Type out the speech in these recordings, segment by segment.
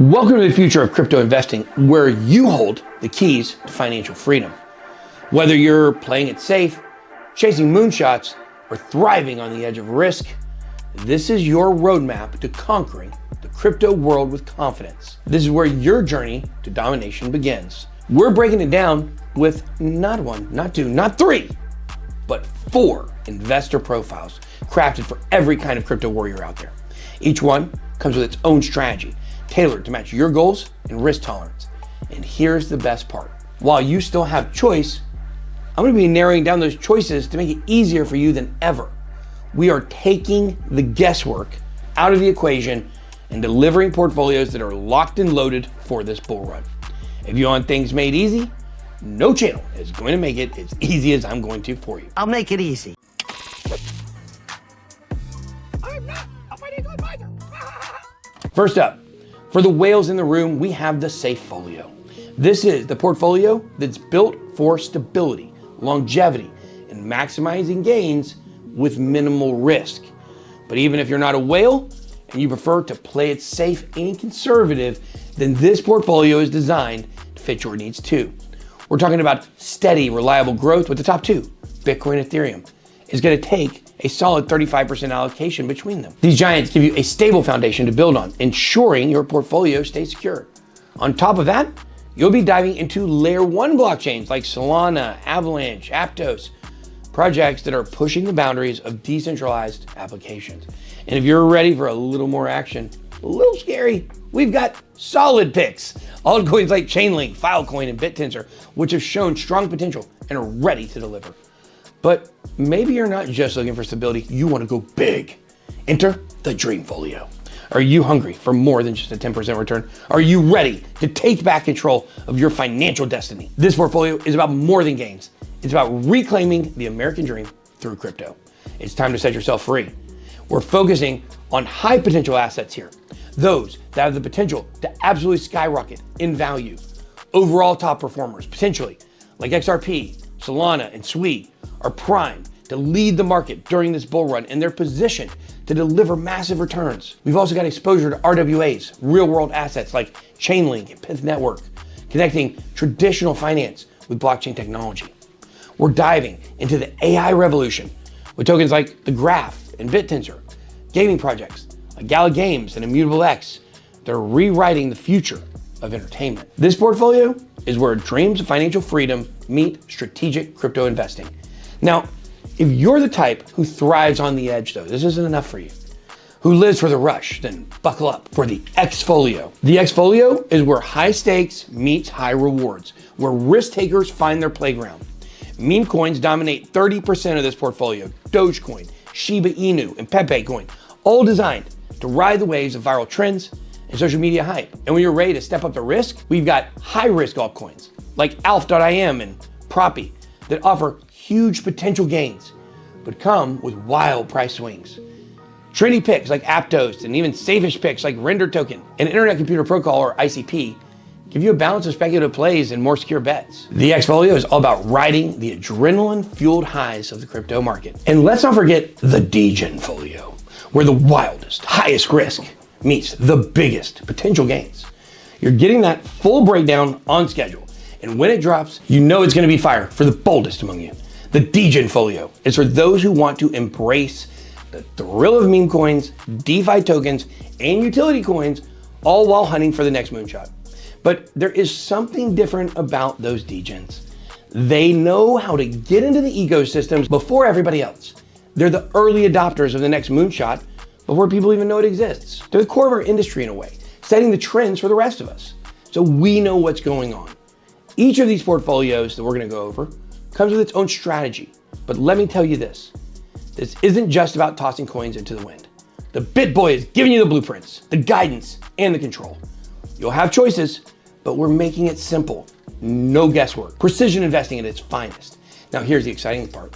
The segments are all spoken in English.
Welcome to the future of crypto investing, where you hold the keys to financial freedom. Whether you're playing it safe, chasing moonshots, or thriving on the edge of risk, this is your roadmap to conquering the crypto world with confidence. This is where your journey to domination begins. We're breaking it down with not one, not two, not three, but 4 investor profiles crafted for every kind of crypto warrior out there. Each one comes with its own strategy, tailored to match your goals and risk tolerance. And here's the best part. While you still have choice, I'm going to be narrowing down those choices to make it easier for you than ever. We are taking the guesswork out of the equation and delivering portfolios that are locked and loaded for this bull run. If you want things made easy, no channel is going to make it as easy as I'm going to for you. I'll make it easy. I'm not a financial advisor. First up, for the whales in the room, we have the Safefolio. This is the portfolio that's built for stability, longevity, and maximizing gains with minimal risk. But even if you're not a whale and you prefer to play it safe and conservative, then this portfolio is designed to fit your needs too. We're talking about steady, reliable growth with the top 2, Bitcoin and Ethereum. It's going to take a solid 35% allocation between them. These giants give you a stable foundation to build on, ensuring your portfolio stays secure. On top of that, you'll be diving into layer 1 blockchains like Solana, Avalanche, Aptos, projects that are pushing the boundaries of decentralized applications. And if you're ready for a little more action, a little scary, we've got solid picks. Altcoins like Chainlink, Filecoin, and BitTensor, which have shown strong potential and are ready to deliver. But maybe you're not just looking for stability, you want to go big. Enter the Dreamfolio. Are you hungry for more than just a 10% return? Are you ready to take back control of your financial destiny? This portfolio is about more than gains. It's about reclaiming the American dream through crypto. It's time to set yourself free. We're focusing on high potential assets here, those that have the potential to absolutely skyrocket in value. Overall top performers, potentially, like XRP, Solana, and Sui, are primed to lead the market during this bull run, and they're positioned to deliver massive returns. We've also got exposure to RWAs, real world assets like Chainlink and Pith Network, connecting traditional finance with blockchain technology. We're diving into the AI revolution with tokens like the Graph and BitTensor, gaming projects like Gala Games and Immutable X. They're rewriting the future of entertainment. This portfolio is where dreams of financial freedom meet strategic crypto investing. Now, if you're the type who thrives on the edge, though, this isn't enough for you, who lives for the rush, then buckle up for the Xfolio. The Xfolio is where high stakes meets high rewards, where risk takers find their playground. Meme coins dominate 30% of this portfolio. Dogecoin, Shiba Inu, and Pepe Coin, all designed to ride the waves of viral trends and social media hype. And when you're ready to step up the risk, we've got high-risk altcoins like Alf.im and Proppy that offer huge potential gains, but come with wild price swings. Trendy picks like Aptos and even safe-ish picks like Render Token and Internet Computer Protocol or ICP give you a balance of speculative plays and more secure bets. The Xfolio is all about riding the adrenaline-fueled highs of the crypto market. And let's not forget the Degenfolio, where the wildest, highest risk meets the biggest potential gains. You're getting that full breakdown on schedule, and when it drops, you know it's going to be fire for the boldest among you. The Degenfolio is for those who want to embrace the thrill of meme coins, DeFi tokens, and utility coins, all while hunting for the next moonshot. But there is something different about those Degens. They know how to get into the ecosystems before everybody else. They're the early adopters of the next moonshot before people even know it exists. They're the core of our industry in a way, setting the trends for the rest of us. So we know what's going on. Each of these portfolios that we're going to go over comes with its own strategy. But let me tell you this isn't just about tossing coins into the wind. The Bitboy is giving you the blueprints, the guidance, and the control. You'll have choices, but we're making it simple. No guesswork. Precision investing at its finest. Now here's the exciting part.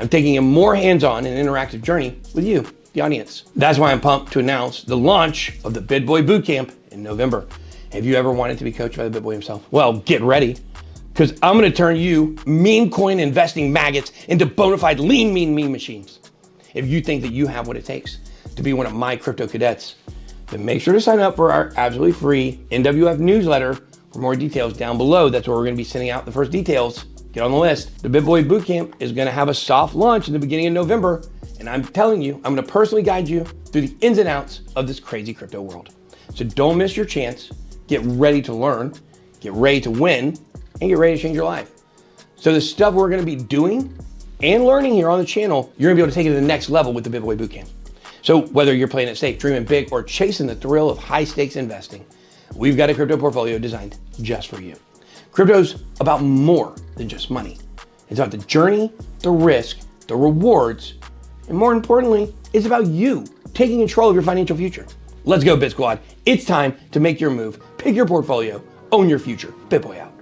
I'm taking a more hands-on and interactive journey with you, the audience. That's why I'm pumped to announce the launch of the Bitboy Bootcamp in November. Have you ever wanted to be coached by the Bitboy himself? Well, get ready, because I'm going to turn you meme coin investing maggots into bona fide lean meme machines. If you think that you have what it takes to be one of my crypto cadets, then make sure to sign up for our absolutely free NWF newsletter for more details down below. That's where we're going to be sending out the first details. Get on the list. The Bitboy Bootcamp is going to have a soft launch in the beginning of November. And I'm telling you, I'm going to personally guide you through the ins and outs of this crazy crypto world. So don't miss your chance. Get ready to learn, get ready to win, and get ready to change your life. So the stuff we're going to be doing and learning here on the channel, you're going to be able to take it to the next level with the Bitboy Bootcamp. So whether you're playing it safe, dreaming big, or chasing the thrill of high stakes investing, we've got a crypto portfolio designed just for you. Crypto's about more than just money. It's about the journey, the risk, the rewards, and more importantly, it's about you taking control of your financial future. Let's go, Bit Squad. It's time to make your move, pick your portfolio, own your future. Bitboy out.